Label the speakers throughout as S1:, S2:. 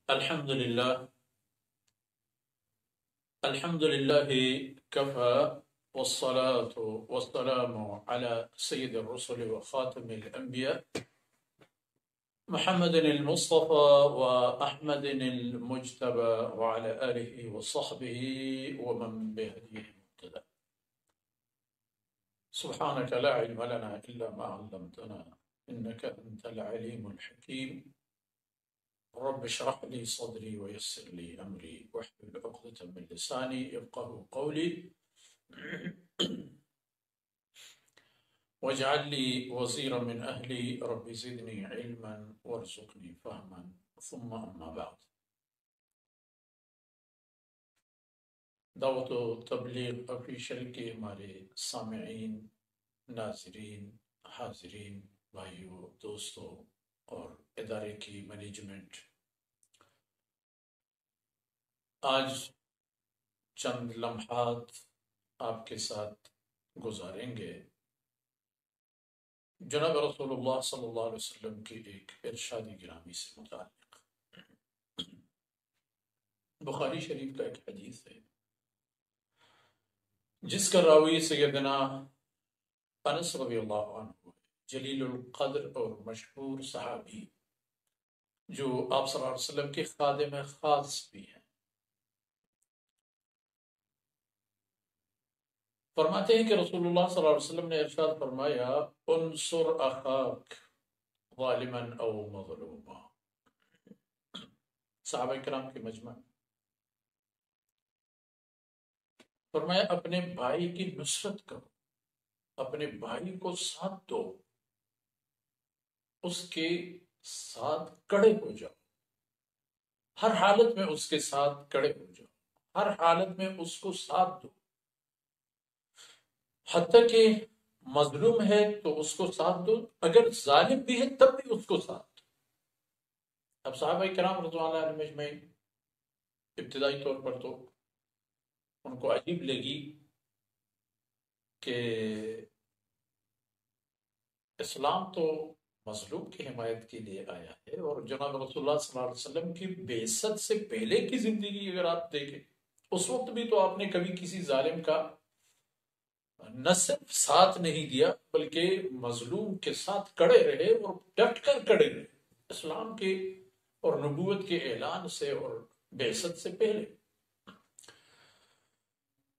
S1: الحمد لله الحمد لله كفى والصلاة والسلام على سيد الرسل وخاتم الأنبياء محمد المصطفى وأحمد المجتبى وعلى آله وصحبه ومن بهديه مهتدى. سبحانك لا علم لنا إلا ما علمتنا إنك أنت العليم الحكيم. رب اشرح لي صدري ويسر لي أمري واحلل عقدة من لساني يفقهوا قولي واجعل لي وزيرا من أهلي رب زدني علما وارزقني فهما ثم أما بعد. دعوت و تبلیغ آفیشل کے ہمارے سامعین، ناظرین، حاضرین، بھائیوں، دوستوں اور ادارے کی مینجمنٹ، آج چند لمحات آپ کے ساتھ گزاریں گے جناب رسول اللہ صلی اللہ علیہ وسلم کی ایک ارشاد گرامی سے متعلق۔ بخاری شریف کا ایک حدیث ہے جس کا راوی سیدنا انس رضی اللہ عنہ، جلیل القدر اور مشہور صحابی، جو آپ صلی اللہ علیہ وسلم کے خادم خاص بھی ہیں۔ فرماتے ہیں کہ رسول اللہ صلی اللہ علیہ وسلم نے ارشاد فرمایا، انصر اخاک ظالما او مظلوما۔ صحابہ کرام کے مجمع فرمایا اپنے بھائی کی نصرت کرو، اپنے بھائی کو ساتھ دو، اس کے ساتھ کڑے ہو جاؤ، ہر حالت میں اس کے ساتھ کڑے ہو جاؤ، ہر حالت میں اس کو ساتھ دو، حتیٰ کہ مظلوم ہے تو اس کو ساتھ دو، اگر ظالم بھی ہے تب بھی اس کو ساتھ دو۔ اب صحابہ کرام رضوان اللہ علیہم اجمعین ابتدائی طور پر تو ان کو عجیب لگی کہ اسلام تو مظلوم کی حمایت کے لیے آیا ہے، اور جناب رسول اللہ صلی اللہ علیہ وسلم کی بعثت سے پہلے کی زندگی اگر آپ دیکھیں، اس وقت بھی تو آپ نے کبھی کسی ظالم کا نہ صرف ساتھ نہیں دیا بلکہ مظلوم کے ساتھ کڑے رہے اور ڈٹ کر کڑے رہے، اسلام کے اور نبوت کے اعلان سے اور بعثت سے پہلے۔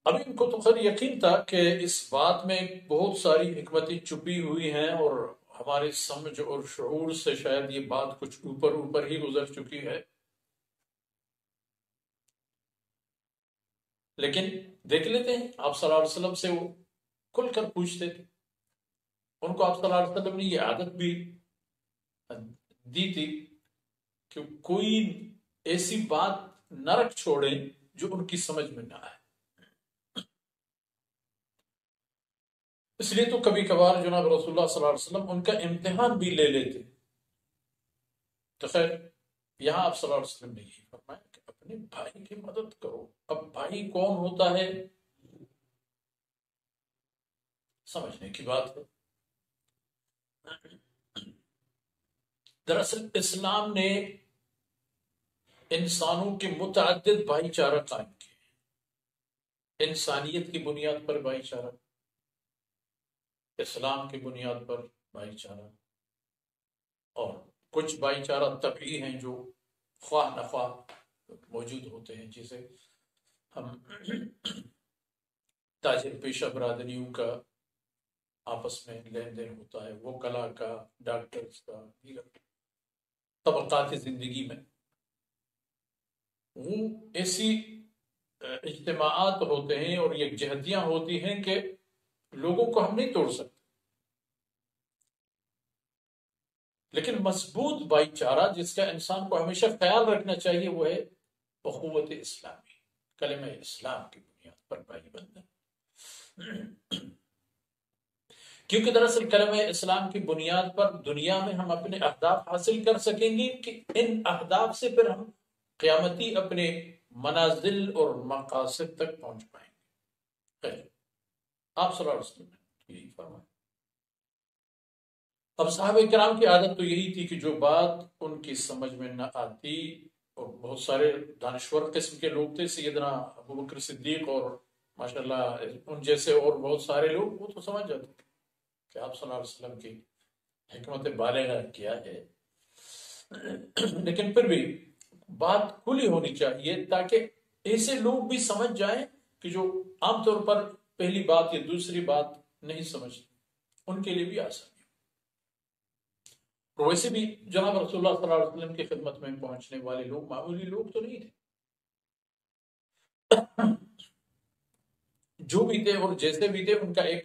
S1: اب ان کو تو خیر یقین تھا کہ اس بات میں بہت ساری حکمتیں چھپی ہوئی ہیں، اور ہمارے سمجھ اور شعور سے شاید یہ بات کچھ اوپر ہی گزر چکی ہے، لیکن دیکھ لیتے ہیں۔ آپ صلی اللہ علیہ وسلم سے وہ کھل کر پوچھتے تھے، ان کو آپ صلی اللہ علیہ وسلم نے یہ عادت بھی دی تھی کہ کوئی ایسی بات نہ رکھ چھوڑیں جو ان کی سمجھ میں نہ آئے۔ اس لیے تو کبھی کبھار جناب رسول اللہ صلی اللہ علیہ وسلم ان کا امتحان بھی لے لیتے۔ تو خیر یہاں آپ صلی اللہ علیہ وسلم نے یہی فرمایا کہ اپنے بھائی کی مدد کرو۔ اب بھائی کون ہوتا ہے سمجھنے کی بات ہے۔ دراصل اسلام نے انسانوں کے متعدد بھائی چارہ قائم کیے، انسانیت کی بنیاد پر بھائی چارہ، اسلام کی بنیاد پر بھائی چارہ، اور کچھ بھائی چارہ طبعی ہیں جو خواہ نخواہ موجود ہوتے ہیں، جسے ہم تاجر پیشہ برادریوں کا آپس میں لین دین ہوتا ہے، وہ کلا کا، ڈاکٹرز کا، دیگر طبقات زندگی میں وہ ایسی اجتماعات ہوتے ہیں اور یکجہتیاں ہوتی ہیں کہ لوگوں کو ہم نہیں توڑ سکتے، لیکن مضبوط بھائی چارہ جس کا انسان کو ہمیشہ خیال رکھنا چاہیے وہ ہے اخوت اسلامی، کلمہ اسلام کی بنیاد پر بھائی بندہ۔ کیونکہ دراصل کلمہ اسلام کی بنیاد پر دنیا میں ہم اپنے اہداف حاصل کر سکیں گے کہ ان اہداف سے پھر ہم قیامتی اپنے منازل اور مقاصد تک پہنچ پائیں گے۔ خیر آپ صلی اللہ علیہ وسلم نے یہی فرمایا۔ اب صحابہ کرام کی عادت تو یہی تھی کہ جو بات ان کی سمجھ میں نہ آتی اور بہت سارے دانشور قسم کے لوگ تھے، سیدنا ابو بکر صدیق اور ماشاءاللہ ان جیسے اور بہت سارے لوگ، وہ تو سمجھ جاتے تھے کہ آپ صلی اللہ علیہ وسلم کی حکمت بالغہ کیا ہے، لیکن پھر بھی بات کھلی ہونی چاہیے تاکہ ایسے لوگ بھی سمجھ جائیں کہ جو عام طور پر پہلی بات یا دوسری بات نہیں سمجھتے، ان کے لیے بھی آسانی ہو۔ اور ویسے بھی جناب رسول اللہ صلی اللہ علیہ وسلم کی خدمت میں پہنچنے والے لوگ معمولی لوگ تو نہیں تھے، جو بھی تھے اور جیسے بھی تھے ان کا ایک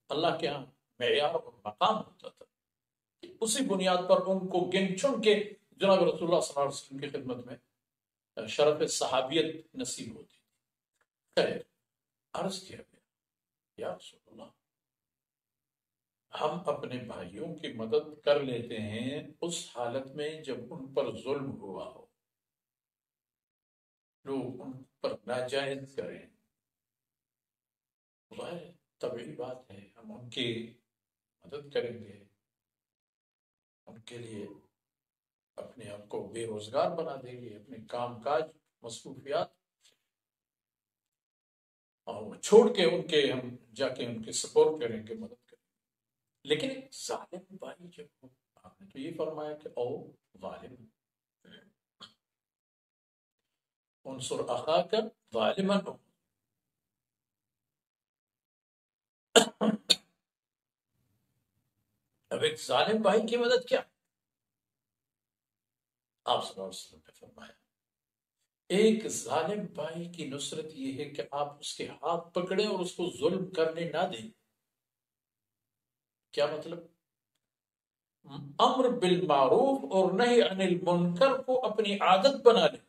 S1: اللہ کے ہاں معیار اور مقام ہوتا تھا، اسی بنیاد پر ان کو گن چن کے جناب رسول اللہ صلی اللہ علیہ وسلم کی خدمت میں شرف صحابیت نصیب ہوتی۔ خیر، عرض کیا گیا یا رسول اللہ، ہم اپنے بھائیوں کی مدد کر لیتے ہیں اس حالت میں جب ان پر ظلم ہوا ہو، لوگ ان پر ناجائز کریں، ظاہر طبیعی بات ہے، ہم ان کی مدد کریں گے، ان کے لیے اپنے آپ کو بے روزگار بنا دیں گے، اپنے کام کاج مصروفیات اور چھوڑ کے ان کے ہم جا کے ان کے سپورٹ کریں گے، مدد کریں گے، لیکن ایک ظالم بھائی جب ہو، آپ نے تو یہ فرمایا کہ او ظالم انصر اخاک ظالما، اب ایک ظالم بھائی کی مدد کیا؟ آپ صلی اللہ علیہ وسلم نے فرمایا ایک ظالم بھائی کی نصرت یہ ہے کہ آپ اس کے ہاتھ پکڑیں اور اس کو ظلم کرنے نہ دیں۔ کیا مطلب؟ امر بالمعروف اور نہی عن المنکر کو اپنی عادت بنا لیں،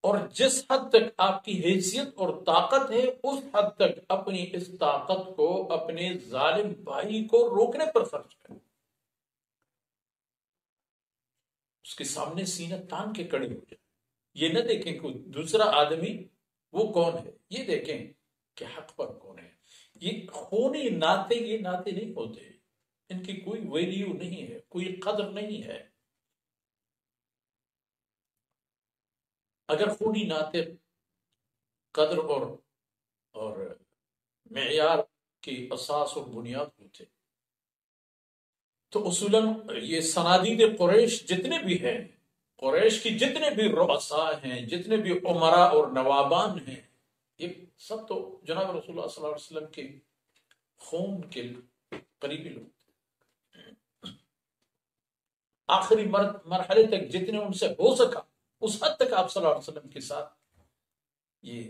S1: اور جس حد تک آپ کی حیثیت اور طاقت ہے اس حد تک اپنی اس طاقت کو اپنے ظالم بھائی کو روکنے پر خرچ کریں، اس کے سامنے سینہ تان کے کھڑے ہو جائیں، یہ نہ دیکھیں کہ دوسرا آدمی وہ کون ہے، یہ دیکھیں کہ حق پر کون ہے۔ یہ خونی ناطے، یہ ناطے نہیں ہوتے، ان کی کوئی ویلیو نہیں ہے، کوئی قدر نہیں ہے۔ اگر خونی ناطے قدر اور معیار کی اساس اور بنیاد ہوتے تو اصولاً یہ صنادید قریش جتنے بھی ہیں، قریش کی جتنے بھی رؤساء ہیں، جتنے بھی امراء اور نوابان ہیں، یہ سب تو جناب رسول اللہ صلی اللہ علیہ وسلم کے خون کے قریبی لوگ تھے۔ آخری مرحلے تک جتنے ان سے ہو سکا اس حد تک آپ صلی اللہ علیہ وسلم کے ساتھ یہ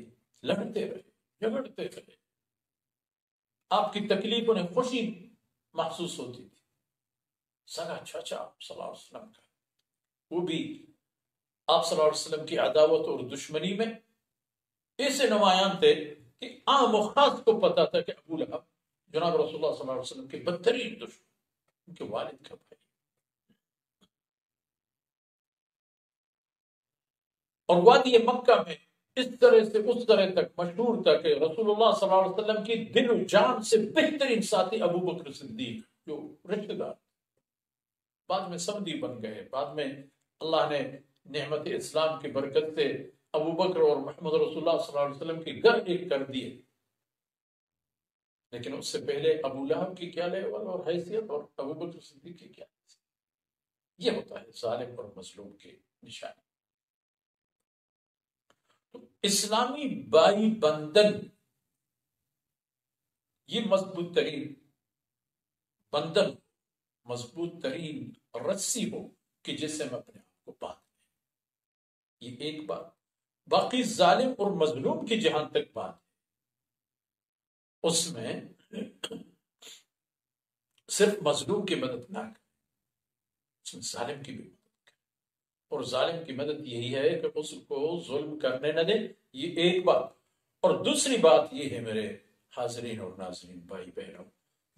S1: لڑتے رہے، جھگڑتے رہے، آپ کی تکلیف انہیں خوشی محسوس ہوتی تھی۔ سگا چچا صلی اللہ علیہ وسلم کا، وہ بھی آپ صلی اللہ علیہ وسلم کی عداوت اور دشمنی میں ایسے نمایاں تھے کہ عام و خاص کو پتا تھا کہ ابو لہب جناب رسول اللہ صلی اللہ علیہ وسلم کے بدترین دشمن، ان کے والد کا بھائی، اور وادی مکہ میں اس طرح سے اس طرح تک مشہور تھا کہ رسول اللہ صلی اللہ علیہ وسلم کی دل و جان سے بہترین ساتھی ابو بکر صدیق، جو رشتہ دار بعد میں سمدی بن گئے، بعد میں اللہ نے نعمت اسلام کی برکت سے ابو بکر اور محمد رسول اللہ صلی اللہ علیہ وسلم کی گھر ایک کر دیے، لیکن اس سے پہلے ابو لہب کی کیا لیول اور حیثیت اور ابو بکر صدیق کی کیا حیثیت۔ یہ ہوتا ہے ظالم اور مظلوم کی نشانی۔ تو اسلامی بائی بندن یہ مضبوط ترین بندن، مضبوط ترین رسی ہو کہ جس سے میں اپنے آپ کو باندھ لیں، یہ ایک بات۔ باقی ظالم اور مظلوم کی جہاں تک بات ہے، اس میں صرف مظلوم کی مدد نہ کریں، اس میں ظالم کی بھی مدد کریں، اور ظالم کی مدد یہی ہے کہ اس کو ظلم کرنے نہ دیں، یہ ایک بات۔ اور دوسری بات یہ ہے میرے حاضرین اور ناظرین بھائی بہنوں،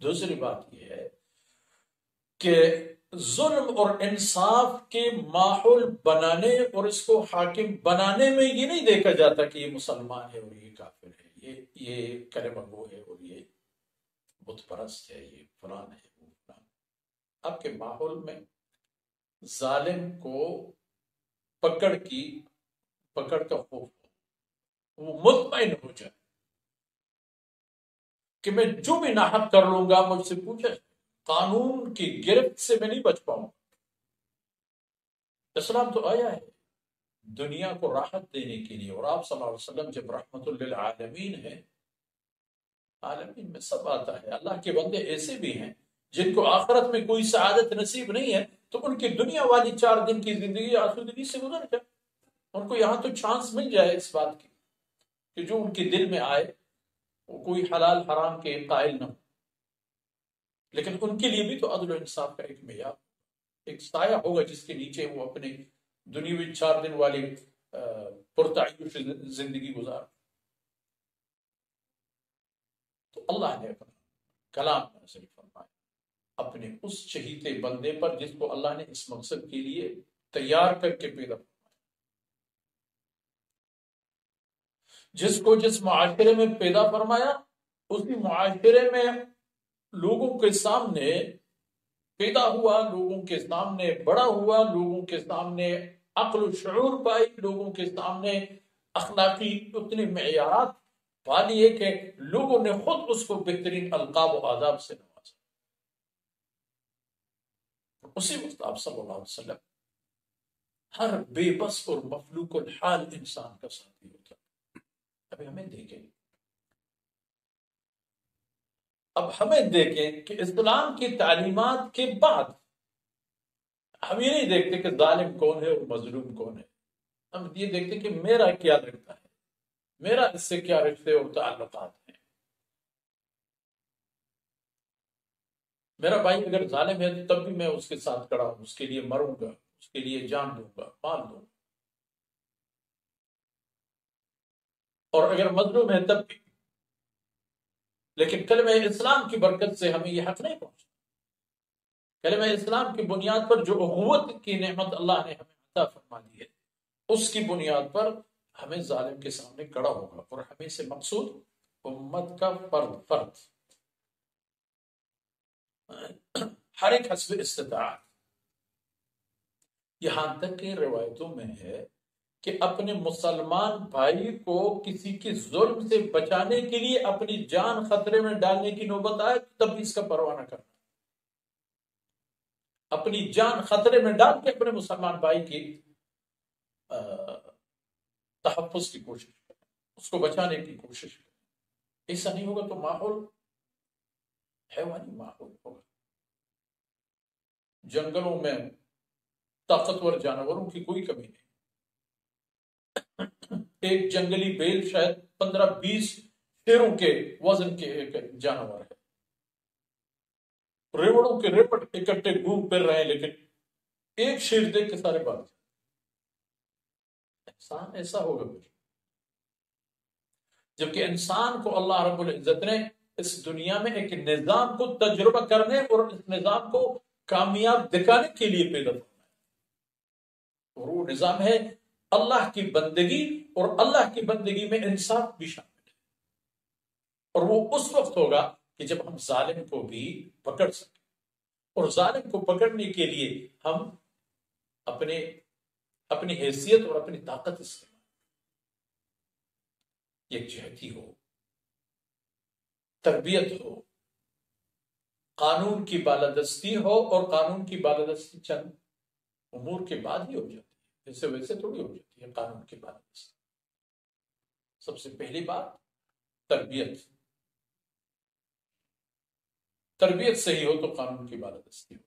S1: دوسری بات یہ ہے کہ ظلم اور انصاف کے ماحول بنانے اور اس کو حاکم بنانے میں یہ نہیں دیکھا جاتا کہ یہ مسلمان ہے اور یہ کافر ہے، یہ کلمہ گو ہے اور یہ بت پرست ہے، یہ فلان ہے وہ فلان۔ آپ کے ماحول میں ظالم کو پکڑ کا خوف ہو، وہ مطمئن ہو جائے کہ میں جو بھی ناحق کر لوں گا مجھ سے پوچھا جائے، قانون کی گرفت سے میں نہیں بچ پاؤں۔ اسلام تو آیا ہے دنیا کو راحت دینے کے لیے، اور آپ صلی اللہ علیہ وسلم جب رحمت للعالمین ہے، عالمین میں سب آتا ہے۔ اللہ کے بندے ایسے بھی ہیں جن کو آخرت میں کوئی سعادت نصیب نہیں ہے، تو ان کی دنیا والی 4 دن کی زندگی آسودگی سے گزر جائے، ان کو یہاں تو چانس مل جائے اس بات کی کہ جو ان کے دل میں آئے وہ کوئی حلال حرام کے قائل نہ ہو۔ لیکن ان کے لیے بھی تو عدل و انصاف کا ایک معیار، ایک سایہ ہوگا جس کے نیچے وہ اپنے دنیاوی 4 دن والی پرتعیش زندگی گزار۔ تو اللہ نے اپنا کلام نازل فرمایا اپنے اس چہیتے بندے پر جس کو اللہ نے اس مقصد کے لیے تیار کر کے پیدا فرمایا، جس کو جس معاشرے میں پیدا فرمایا اسی معاشرے میں لوگوں کے سامنے پیدا ہوا، لوگوں کے سامنے بڑا ہوا، لوگوں کے سامنے عقل و شعور پائی، لوگوں کے سامنے اخلاقی اتنے معیارات پا لیے کہ لوگوں نے خود اس کو بہترین القاب و آداب سے نوازا۔ اسی وقت آپ صلی اللہ علیہ وسلم ہر بے بس اور مفلوق الحال انسان کا ساتھی ہوتا ہے۔ ابھی ہمیں دیکھیں، اب ہمیں دیکھیں کہ اسلام کی تعلیمات کے بعد ہم یہ نہیں دیکھتے کہ ظالم کون ہے اور مظلوم کون ہے، ہم یہ دیکھتے کہ میرا کیا لگتا ہے، میرا اس سے کیا رشتے اور تعلقات ہیں۔ میرا بھائی اگر ظالم ہے تب بھی میں اس کے ساتھ کھڑا ہوں، اس کے لیے مروں گا، اس کے لیے جان دوں گا، مال دوں گا، اور اگر مظلوم ہے تب بھی۔ لیکن کلمہ اسلام کی برکت سے ہمیں یہ حق نہیں پہنچا۔ کلمہ اسلام کی بنیاد پر جو اخوت کی نعمت اللہ نے ہمیں عطا فرما دی ہے، اس کی بنیاد پر ہمیں ظالم کے سامنے کھڑا ہوگا، اور ہمیں سے مقصود امت کا فرد ہر ایک حسب استطاعت۔ یہاں تک کہ روایتوں میں ہے کہ اپنے مسلمان بھائی کو کسی کے ظلم سے بچانے کے لیے اپنی جان خطرے میں ڈالنے کی نوبت آئے تب بھی اس کا پرواہ نہ کرنا، اپنی جان خطرے میں ڈال کے اپنے مسلمان بھائی کی تحفظ کی کوشش کریں، اس کو بچانے کی کوشش کریں۔ ایسا نہیں ہوگا تو ماحول حیوانی ماحول ہوگا۔ جنگلوں میں طاقتور جانوروں کی کوئی کمی نہیں، ایک جنگلی بیل شاید 15-20 شیروں کے وزن کے ایک جانور ہے، ریوڑوں کے ریوڑ اکٹھے گھوم پھر رہے ہیں، لیکن ایک شیر دیکھ کے سارے بات۔ انسان ایسا ہوگا پھر، جبکہ انسان کو اللہ رب العزت نے اس دنیا میں ایک نظام کو تجربہ کرنے اور اس نظام کو کامیاب دکھانے کے لیے پیدا کرنا ہے، اور وہ نظام ہے اللہ کی بندگی، اور اللہ کی بندگی میں انصاف بھی شامل ہے۔ اور وہ اس وقت ہوگا کہ جب ہم ظالم کو بھی پکڑ سکیں، اور ظالم کو پکڑنے کے لیے ہم اپنی حیثیت اور اپنی طاقت استعمال، یکجہتی ہو، تربیت ہو، قانون کی بالادستی ہو، اور قانون کی بالادستی چند امور کے بعد ہی ہو جاتی ہے، جیسے ویسے تھوڑی ہو جاتی ہے قانون کی بالادستی۔ سب سے پہلی بات تربیت صحیح ہو تو قانون کی بالادستی ہو۔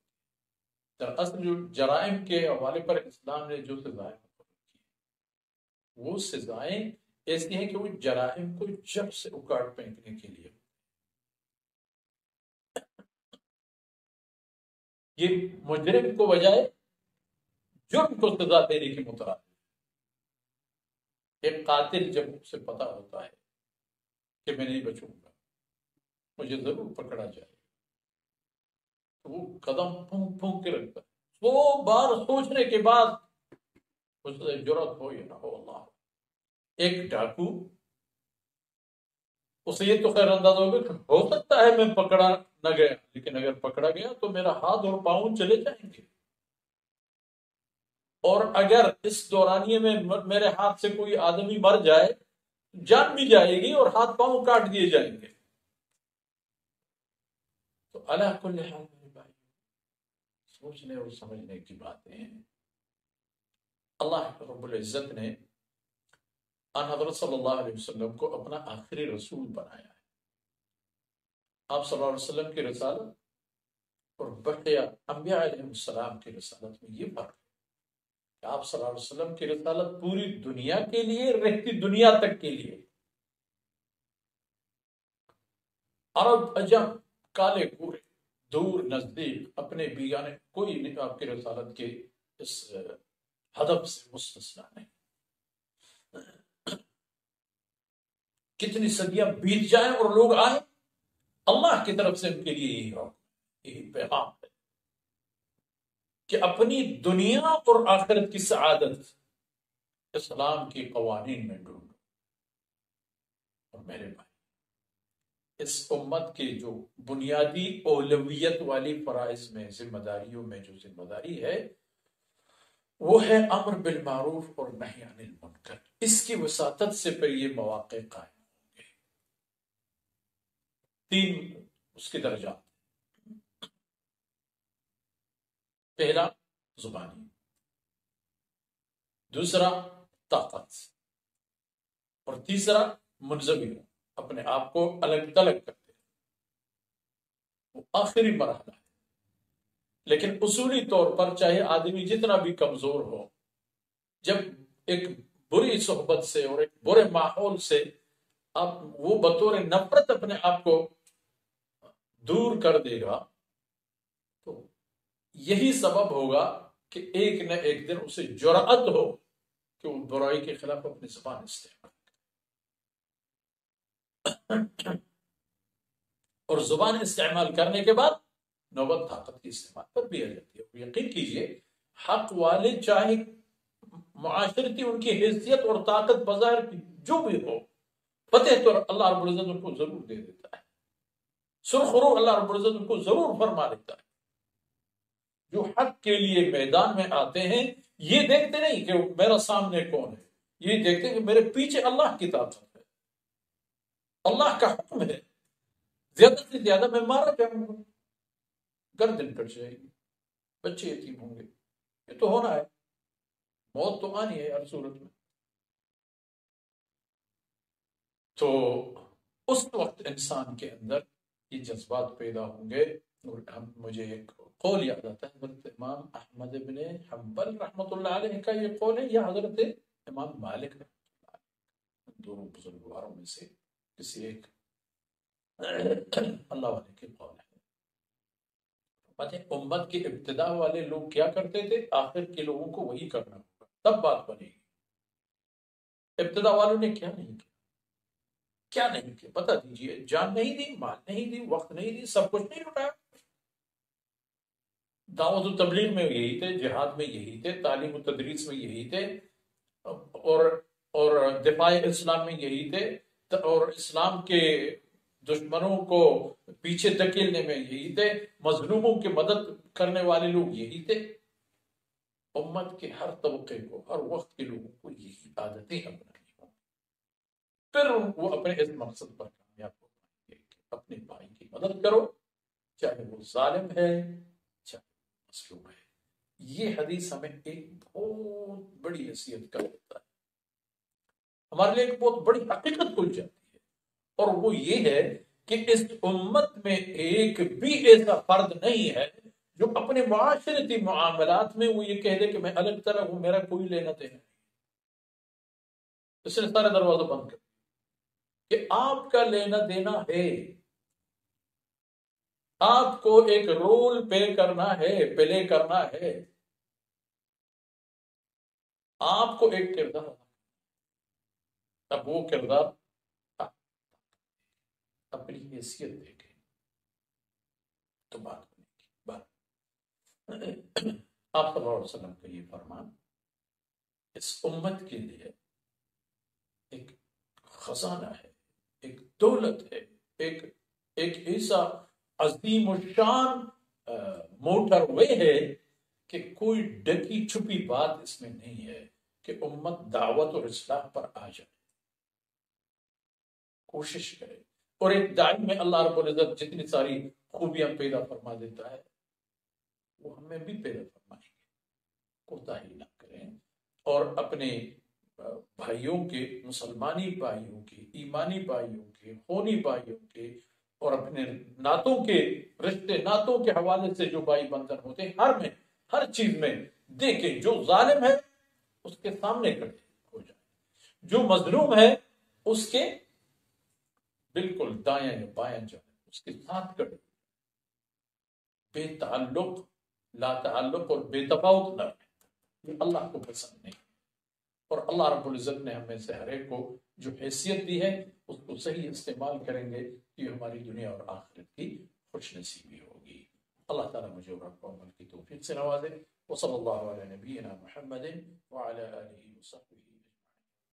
S1: دراصل جو جرائم کے حوالے پر اسلام نے جو سزائیں مقرر کی، وہ سزائیں ایسی ہیں کہ وہ جرائم کو جڑ سے اکاڑ پھینکنے کے لیے، یہ مجرم کو بجائے جرم کو سزا دینے کی مترادف۔ ایک قاتل جب اسے پتا ہوتا ہے کہ میں نہیں بچوں گا، مجھے ضرور پکڑا جائے، تو وہ قدم پھونک پھونک کے رکھتا ہے، 100 بار سوچنے کے بعد اس سے جرات ہو یا نہ ہو۔ اللہ، ایک ڈاکو اسے یہ تو خیر انداز ہوگا کہ ہو سکتا ہے میں پکڑا نہ گیا، لیکن اگر پکڑا گیا تو میرا ہاتھ اور پاؤں چلے جائیں گے۔ اور اگر اس دورانیے میں میرے ہاتھ سے کوئی آدمی مر جائے، جان بھی جائے گی اور ہاتھ پاؤں کاٹ دیے جائیں گے۔ تو اللہ کل حال میرے بھائی، سوچنے اور سمجھنے کی باتیں ہیں۔ اللہ رب العزت نے آن حضرت صلی اللہ علیہ وسلم کو اپنا آخری رسول بنایا ہے۔ آپ صلی اللہ علیہ وسلم کی رسالت اور بقیہ انبیاء علیہ السلام کی رسالت میں یہ فرق ہے کہ آپ صلی اللہ علیہ وسلم کی رسالت پوری دنیا کے لیے، رہتی دنیا تک کے لیے، عرب عجم، کالے گورے، دور نزدیک، اپنے بیگانے، کوئی نہیں آپ کی رسالت کے اس ہدف سے مستثنا نہیں۔ کتنی صدیاں بیت جائیں اور لوگ آئیں، اللہ کی طرف سے ان کے لیے یہی حکم، یہی پیغام ہے کہ اپنی دنیا اور آخرت کی سعادت اسلام کی قوانین میں ڈھونڈو۔ اور میرے بھائی، اس امت کے جو بنیادی اولویت والی فرائض میں، ذمہ داریوں میں جو ذمہ داری ہے، وہ ہے امر بالمعروف اور نہی عن المنکر۔ اس کی وساطت سے پھر یہ مواقع قائم ہوں گے۔ تین اس کے درجات، پہلا زبانی، دوسرا طاقت، اور تیسرا منزوی ہو، اپنے آپ کو الگ تلگ کرتے، وہ آخری مرحلہ ہے۔ لیکن اصولی طور پر چاہے آدمی جتنا بھی کمزور ہو، جب ایک بری صحبت سے اور ایک برے ماحول سے اب وہ بطور نفرت اپنے آپ کو دور کر دے گا، تو یہی سبب ہوگا کہ ایک نہ ایک دن اسے جرأت ہو کہ وہ برائی کے خلاف اپنی زبان استعمال کرے۔ اور زبان استعمال کرنے کے بعد نوبت طاقت کے استعمال پر بھی آ جاتی ہے۔ یقین کیجئے، حق والے چاہے معاشرتی ان کی حیثیت اور طاقت بظاہر جو بھی ہو، فتح تو اللہ رب العزت ان کو ضرور دے دیتا ہے، سرخرو اللہ رب العزت ان کو ضرور فرما دیتا ہے۔ جو حق کے لیے میدان میں آتے ہیں، یہ دیکھتے نہیں کہ میرا سامنے کون ہے، یہ دیکھتے ہیں کہ میرے پیچھے اللہ کی طاقت ہے، اللہ کا حکم ہے، زیادہ سے زیادہ میں مارا جاؤں گا، گردن کٹ جائے گی، بچے یتیم ہوں گے، یہ تو ہونا ہے، موت تو آنی ہے ہر صورت میں۔ تو اس وقت انسان کے اندر یہ جذبات پیدا ہوں گے۔ اور مجھے ایک قول یاد آتا ہے، حضرت امام احمد بن حنبل رحمۃ اللہ علیہ کا یہ قول ہے، یا حضرت امام مالک رحمۃ اللہ علیہ، دونوں بزرگواروں میں سے کسی ایک اللہ والے کے قول ہے۔ امت کی ابتدا والے لوگ کیا کرتے تھے، آخر کے لوگوں کو وہی کرنا ہوگا، تب بات بنے گی۔ ابتدا والوں نے کیا نہیں کیا، کیا نہیں کیا، بتا دیجئے، جان نہیں دی، مال نہیں دی، وقت نہیں دی، سب کچھ نہیں لٹایا۔ دعوت و تبلیغ میں یہی تھے، جہاد میں یہی تھے، تعلیم و تدریس میں یہی تھے، اور دفاع اسلام میں یہی تھے، اور اسلام کے دشمنوں کو پیچھے دھکیلنے میں یہی تھے، مظلوموں کی مدد کرنے والے لوگ یہی تھے۔ امت کے ہر طبقے کو، ہر وقت کے لوگوں کو یہی عادتیں اپنانی ہوں، پھر وہ اپنے اس مقصد پر کامیاب ہو پائیں گے کہ اپنے بھائی کی مدد کرو، چاہے وہ ظالم ہے چاہے مظلوم ہے۔ یہ حدیث ہمیں ایک بہت بڑی حیثیت کا دیتا ہے، ہمارے لیے ایک بہت بڑی حقیقت کھل جاتی ہے، اور وہ یہ ہے کہ اس امت میں ایک بھی ایسا فرد نہیں ہے جو اپنے معاشرتی معاملات میں وہ یہ کہہ دے کہ میں الگ طرح ہوں، میرا کوئی لینا دینا نہیں، اس نے سارے دروازہ بند کر کہ آپ کا لینا دینا ہے، آپ کو ایک رول پلے کرنا ہے، آپ کو ایک کردار، اب وہ کردار اپنی حیثیت دیکھے تو بات بنے گی۔ بات آپ صلی اللہ علیہ وسلم کا یہ فرمان اس امت کے لیے ایک خزانہ ہے، ایک دولت ہے، ایک ایسا عظیم الشان موٹر وے ہے کہ کوئی ڈکی چھپی بات اس میں نہیں ہے کہ امت دعوت اور اصلاح پر آ جائے، کوشش کرے۔ اور ایک دائی میں اللہ رب العزت جتنی ساری خوبیاں پیدا فرما دیتا ہے وہ ہمیں بھی پیدا فرمائیں گے، کوتاہی نہ کریں، اور اپنے بھائیوں کے، مسلمانی بھائیوں کے، ایمانی بھائیوں کے، خونی بھائیوں کے، اور اپنے ناتوں کے، رشتے ناتوں کے حوالے سے جو بھائی بندھن ہوتے ہیں، ہر چیز میں دیکھیں جو ظالم ہے اس کے سامنے کھڑے ہو جائیں، جو مظلوم ہے اس کے بالکل دائیں یا بائیں جائیں، اس کے ساتھ کھڑے، بے تعلق، لا تعلق اور بے تفاوت نہ رہیں، یہ اللہ کو پسند نہیں۔ اور اللہ رب العزت نے ہمیں سے ہر ایک کو جو حیثیت دی ہے اس کو صحیح استعمال کریں گے کہ ہماری دنیا اور آخرت کی خوش نصیبی ہوگی۔ اللہ تعالیٰ مجھے اور آپ کو عمل کی توفیق سے نوازے۔ وصلی اللہ علیہ نبینا محمد وعلی آلہ وصحبہ